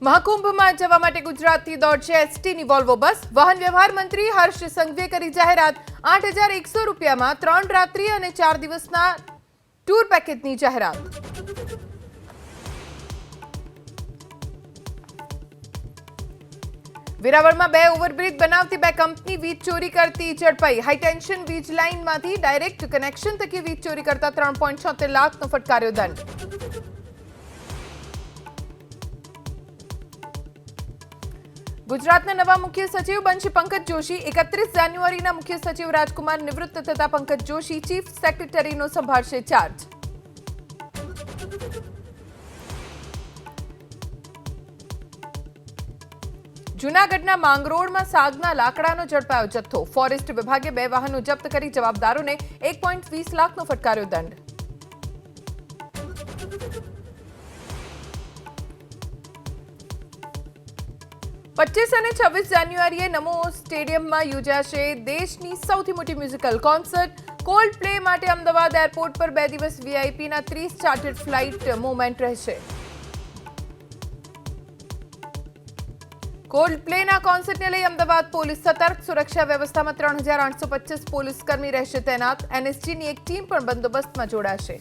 મહાકુંભમાં જવા માટે ગુજરાતથી દોડશે એસટીની વોલ્વો બસ. વાહન વ્યવહાર મંત્રી હર્ષ સંઘવીએ કરી જાહેરાત. 8,100 રૂપિયામાં 3 રાત્રિ અને 4 દિવસના ટૂર પેકેજની જાહેરાત. વેરાવળમાં 2 ઓવરબ્રિજ બનાવતી 2 કંપની વીજ ચોરી કરતી ઝડપાઈ. હાઈટેન્શન વીજ લાઇનમાંથી ડાયરેક્ટ કનેક્શન થકી વીજ ચોરી કરતા 3.76 લાખનો ફટકાર્યો દંડ. ગુજરાતના નવા મુખ્ય સચિવ બનશે પંકજ જોશી. 31 જાન્યુઆરીના મુખ્ય સચિવ રાજકુમાર નિવૃત્ત થતા પંકજ જોશી ચીફ સેક્રેટરીનો સંભાળશે ચાર્જ. જૂનાગઢના માંગરોળમાં સાગના લાકડાનો ઝડપાયો જથ્થો. ફોરેસ્ટ વિભાગે 2 વાહનો જપ્ત કરી જવાબદારોને 1.20 લાખનો ફટકાર્યો દંડ. પચીસ અને 26 જાન્યુઆરીએ નમો સ્ટેડિયમમાં યોજાશે દેશની સૌથી મોટી મ્યુઝિકલ કોન્સર્ટ. કોલ્ડ પ્લે માટે અમદાવાદ એરપોર્ટ પર 2 દિવસ વીઆઈપીના 30 ચાર્ટર્ડ ફ્લાઇટ મૂવમેન્ટ રહેશે. કોલ્ડ પ્લેના કોન્સર્ટને લઈ અમદાવાદ પોલીસ સતર્ક. સુરક્ષા વ્યવસ્થામાં 3,825 પોલીસ કર્મી રહેશે તૈનાત. એનએસજીની એક ટીમ પણ બંદોબસ્તમાં જોડાશે.